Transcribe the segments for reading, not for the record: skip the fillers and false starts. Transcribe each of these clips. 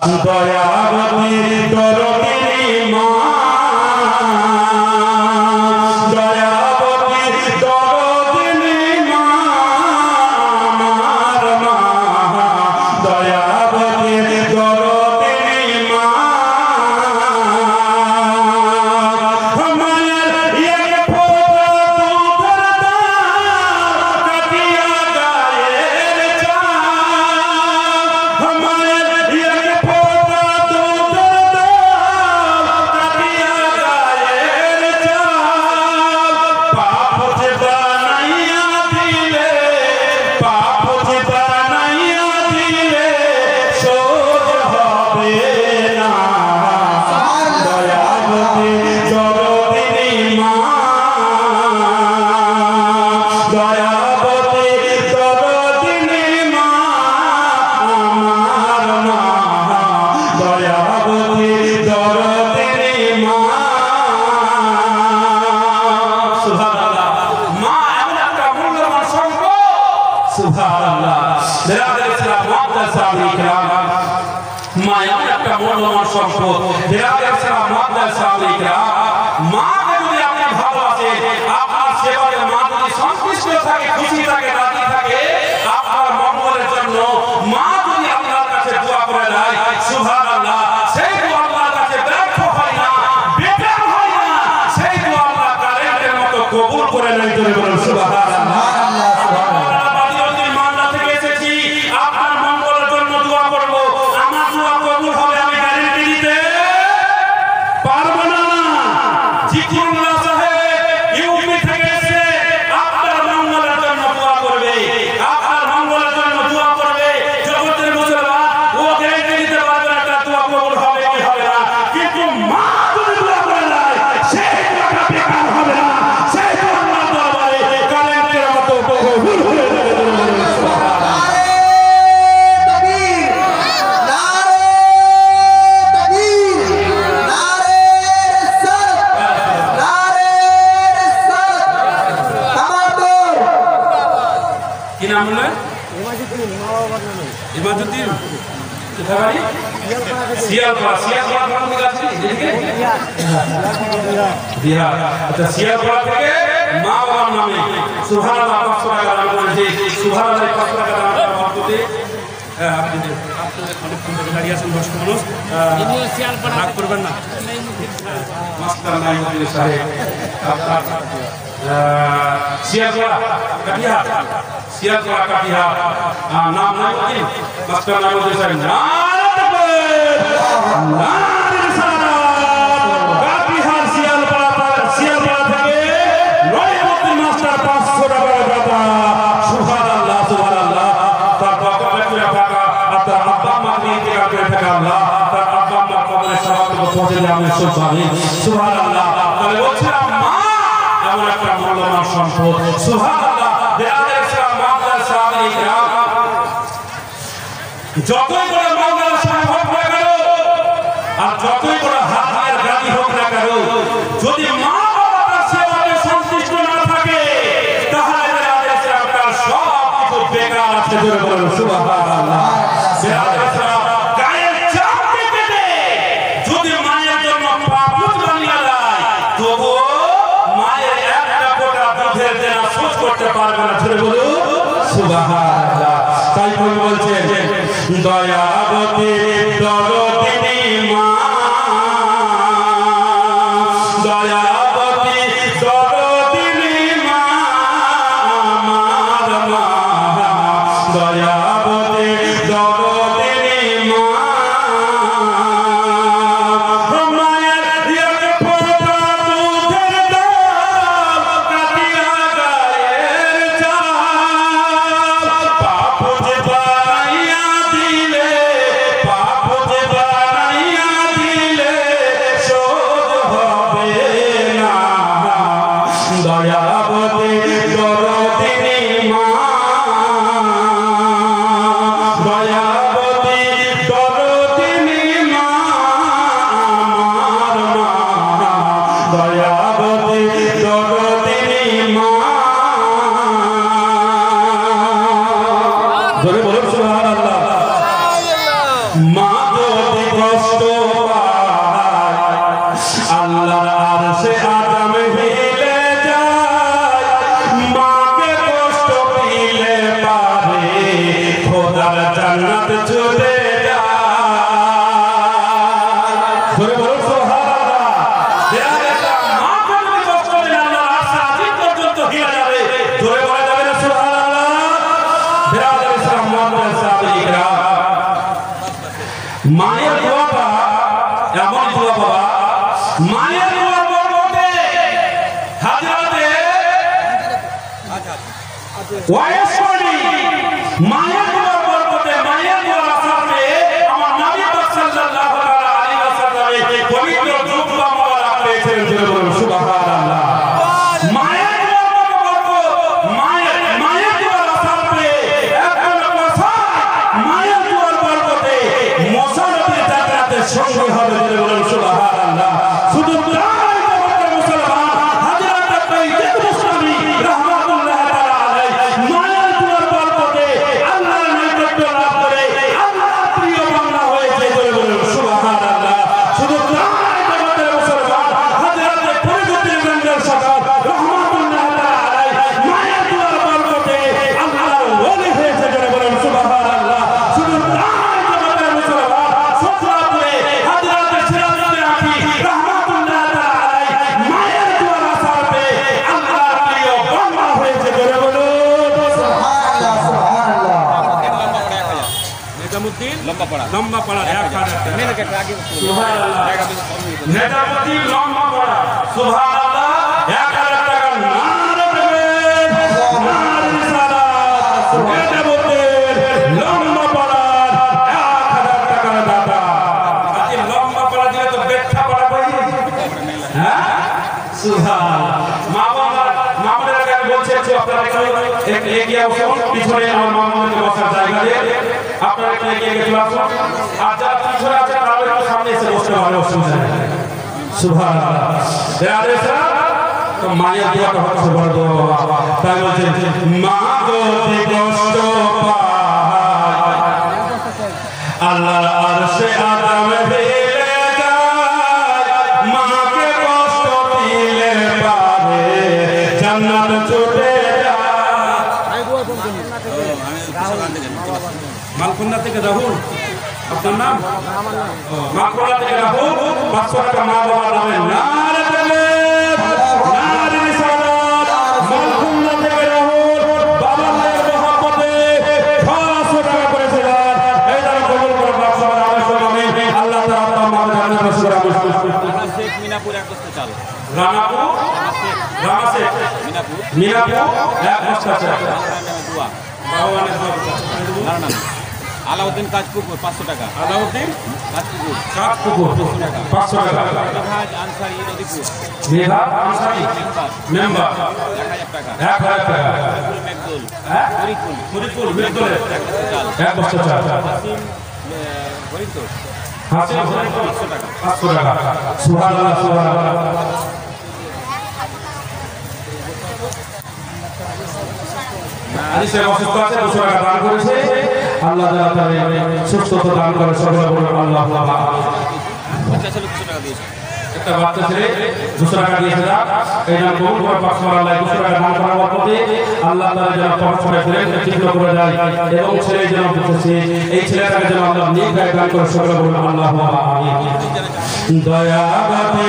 দয়াবতী দরদিনী মা দয়াবতী দরদিনী মা আমার মা দয়াবতী দরদিনী মা আমার এক ফোঁটা দুধের দাম কাটিয়া গায়ের চাল আমার এক ফোঁটা দুধের দাম কাটিয়া গায়ের চাল পাপ যে বানাইয়া দিলে পাপ যে বানাইয়া দিলে শোধ হবে না দয়াবতী দরদিনী মা দয়াবতী দরদিনী মা আমার মা দয়াবতী দরদিনী মা সুবহানাল্লাহ মা এমন একটা মূল্যবান সম্পদ সুবহানাল্লাহ বিরাদার ইসলাম মুআদ্দাস সাহাবায়ে কেরাম মা এমন একটা মূল্যবান সম্পদ বিরাদার ইসলাম মুআদ্দাস সাহাবায়ে কেরাম মাকে যদি আপনি ভালোবাসেন আপনার সেবায় মা যদি সন্তুষ্ট থাকে খুশি থাকে রাজি থাকে আপনার মঙ্গলের জন্য মা যদি আল্লাহর কাছে দোয়া করে দেয় সুবহানাল্লাহ সেই দোয়া আল্লাহর কাছে ব্যর্থ হয় না বেকার হয় না সেই দোয়া আল্লাহ কারেন্টের মতো কবুল করে নেয় জোরে বলুন সুবহানাল্লাহ বাদিউদ্দিন মাওলানা থেকে এসেছি আপনার মঙ্গলের জন্য দোয়া করব আমার দোয়া কবুল হবে আমি গ্যারান্টি দিতে পারবো না জিকিরুল্লাহ সাহেব ইউপি থেকে এসে আপনার মঙ্গলের জন্য দোয়া করবে আপনার মঙ্গলের জন্য দোয়া করবে জগতের মুসলমান ও গ্যারান্টি দিতে পারবে না তার দোয়া কবুল হবে কি হবে না কিন্তু মা যদি দোয়া করে দেয় সেই দোয়াটা বেকার হবে না সেই দোয়া আল্লাহর দরবারে কালেন্টের মতো কবুল হয়ে যাবে কি নাম হলো ইমাদুদ্দিন কোথায় বাড়ি শিয়ালপাড়া শিয়ালপাড়া কোন দিকে আছে এদিকে বিহার আচ্ছা শিয়ালপাড়া থেকে মা বাবার নামে সুবহানাল্লাহ 500 টাকা দান করেছে সুবহানাল্লাহ 500 টাকা দান করার মাধ্যমে আপনি অনেক সুন্দর গাড়ি আছেন বয়স্ক মানুষ রাগ করবেন না মাস্টার নাইমুদ্দিন সাহেব আপনার শিয়ালপাড়া কাটিহার শিয়ালপাড়া কাটিহার নাম নাইমুদ্দিন মাস্টার নাইমুদ্দিন সাহেব কাটিহার শিয়ালপাড়া থেকে নাইমুদ্দিন মাস্টার 500 টাকা দাতা সুবহানাল্লাহ সুবহানাল্লাহ তার বাবা মেয়েরা টাকা আপনার আব্বা মা নিয়ে থেকে টাকা আল্লাহ তার আব্বা মা কবরের সওয়াব পৌঁছে দেয় আমি সুবহানাল্লাহ তাহলে বলছিলাম মা এমন একটা মূল্যবান সম্পদ সুবহানাল্লাহ বিরাদার ইসলাম মুআদ্দাস সাহাবায়ে কেরাম যতই বড় মঙ্গল সম্ভব না কেন আর যতই বড় হাতের গাড়ি হোক না কেন যদি মা বাবা তার সেবাতে সন্তুষ্ট না থাকে তাহলে বিরাদার ইসলাম তার সব কিছু বেকার আছে জোরে বলুন সুবহানাল্লাহ বিরাদার ইসলাম গায়ের চাপ কেটে যদি মায়ের জন্য পাপুত বানিয়ে দেয় তবুও মায়ের একটা ফোঁটা দুধের দেনা শোধ করতে পারবে না জোরে বলুন সুবহানাল্লাহ তাই কবি বলছেন দয়াবতী দরদিনী মা দয়াবতী দরদিনী মা আমার মা দয়াবতী দরদিনী মা মায়ের এক ফোঁটা দুধের দাম কাটিয়া গায়ের চাল পাপ যে বানাইয়া দিলে পাপ যে কষ্ট পায় আল্লাহর আরশে আদম হিলে যায় মাকে কষ্ট দিলে পারে খোদার জান্নাত চলে যায় ধরে বলো সুবহানাল্লাহ দেয়ালেটা মাকে যদি কষ্ট দিলে আল্লাহর আরশে আজিম পর্যন্ত হিলে যাবে ধরে বলা যাবে না সুবহানাল্লাহ বিরাদার ইসলাম মুআদ্দাস সাহাবীরা মায়ের দোয়াটা এমন দোয়া বাবা মায়ের দোয়া বলতে হযরতে ওয়াইস করি মায়ের দোয়া বলতে মায়ের দোয়া সাথে আমার নবী পাক সাল্লাল্লাহু আলাইহি ওয়াসাল্লামের পবিত্র জুব্বা মোবারক পেয়েছেন সুবহানাল্লাহ মায়ের দোয়া বলতে মায়ের দোয়া সাথে একজন কথা মায়ের দোয়া বলতে মুসা নবীর জান্নাতের সঙ্গী হবে বলেন সুবহানাল্লাহ শুধু তাই জগতের মুসলমান হযরত তাইয়্যিব মুসলিমি রাহমাতুল্লাহ তাআলা আলাইহি মায়ের দোয়া বলতে আল্লাহর নৈকট্য লাভ করে আল্লাহর প্রিয় বান্দা হয়েছে বলেন সুবহানাল্লাহ শুধু তাই জগতের মুসলমান হযরত ফরিদুদ্দীন গঞ্জের সাহেব রাহমাতুল্লাহ তাআলা আলাইহি মায়ের দোয়া বলতে আল্লাহর ওলি হয়েছে বলেন সুবহানাল্লাহ শুধু তাই জগতের মুসলমান সত্রাপুরে হযরত সিরাজুদ্দিন আকি রাহমাতুল্লাহ তাআলা আলাইহি মায়ের দোয়া সাথে আল্লাহর প্রিয় বান্দা হয়েছে বলেন সুবহানাল্লাহ সুবহানাল্লাহ নেজামুদ্দিন লম্বা পড়া এক হাজার মেনে কেটে আগে সুবহানাল্লাহ নেজামুদ্দিন লম্বা পড়া সুবহানাল্লাহ 1000 টাকা নারে দেবেন নারে রিসালাত নেজামুদ্দিন লম্বা পড়া 1000 টাকা দাতা আজ লম্বা পড়া দিলে তো বেঠা পড়া পাই হ্যাঁ সুবহানাল্লাহ মামুনের কাছে বলছে যে আপনারা একটু এগিয়ে আসুন পিছনে আমার মামুনকে বসার জায়গা দিয়ে আপনারা একটু এগিয়ে চলে আসুন আর যারা পিছনে আছে তারা একটু সামনে এসে বসতে পারে অসুবিধা নেই সুবহানাল্লাহ দেয়ালে সালাম তো মায়ের দোয়াটা হচ্ছে বড় দোয়া বাবা তাই বলছে মা গো কষ্ট পায় আল্লাহর আরশে আদম হিলে যায় মাকে কষ্ট দিলে পারে জান্নাত ছুটে যায় মালকুন্না থেকে রাহুল আপনার নাম মালকুন্না থেকে রাহুল 500 টাকা মা বাবার নামে নারে তাকবীর নারে রিসালাত মালকুন্না থেকে রাহুল বাবার নামের মহব্বতে 500 টাকা করেছে এই দ্বারা কবুল করে বাদশাহ আলাইহিস নামে আল্লাহ তাআলা আমাদের জান্নাত নসিব করুন শেখ মিনাপুর এক বস্তা চাল রানাপুর রামাশেখ মিনাপুর এক বস্তা চাল দোয়া ভগবানের দোয়া না আলাউদ্দিন কাজপুকুর 500 টাকা আলাউদ্দিন কাজপুকুর 500 টাকা 500 টাকা মেঘাজ আনসারি নদীপুর মেঘা আনসারি মেম্বার 1000 টাকা 1000 টাকা ফুল মেকদুল হ্যাঁ ফরিদপুর ফরিদপুর মেঘদলে চাল এক বস্তা চাল হাসিম ফরিদপুর হাসিম 500 টাকা 500 টাকা সুবহানাল্লাহ সুবহানাল্লাহ হাদিসে অসুস্থ আছে 200 টাকা দান করেছে আল্লাহ তাআলা তাকে সুস্থতা দান করে সকলে বলুন আল্লাহু আকবার বাচ্চা ছেলে 200 টাকা দিয়েছে একটা বাচ্চা ছেলে 200 টাকা দিয়েছে এই জন্য কবুল করে পাক আল্লাহ 200 টাকা দান করার বরকতে আল্লাহ তাআলা যেন কবর করে দিলেন ঠিক করে যায় এবং ছেলে যেন বুঝছে এই ছেলেটাকে যেন আল্লাহ নেক দান করে সকলে বলুন আল্লাহু আকবার আমিন দয়াবতে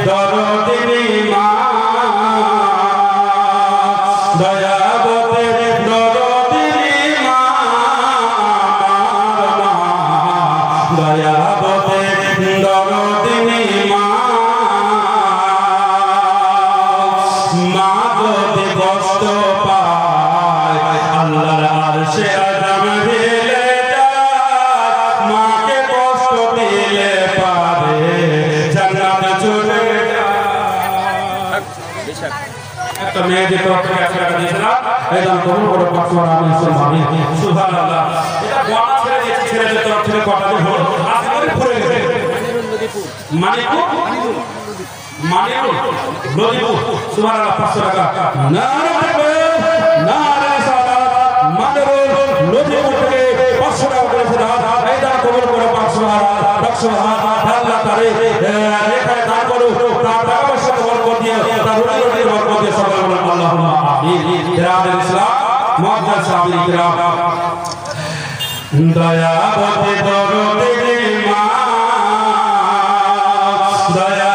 দরদিনী মা দয়াবতে দরদিনী মা দয়াবতে দরদিনী মা মা গতে কষ্ট পায় আল্লাহর আরশে আদম হিলে যায় মাকে কষ্ট দিলে পারে জান্নাত চলে যায় একটা মেয়েদের তরফ থেকে 100 টাকা দিয়েছিলাম এই দান কবুল করে পাক আমি সুবহানাল্লাহ এটা গোয়া ছেড়ে দিয়েছি ছেলেদের তরফ থেকে কটা দিন হলো আজকে করে পড়ে গেছে মানিকপুর নদীপুর সুবহানাল্লাহ 500 টাকা নারে তাকবীর নারে রিসালাত মানরুল নদীপুর থেকে 500 টাকা করেছে এই দান কবুল করে পাক সুবহানাল্লাহ আল্লাহ তারে নেকায় দান করুক তার টাকা পয়সা বরকত দিয়ে তার রুজি রুটির বরকত দিয়ে সবাই বলেন আল্লাহুম্মা আমিন বিরাদের ইসলাম মুআজ্জাজ সাহাবী কিরাম দয়াবতী দরদে মা দয়া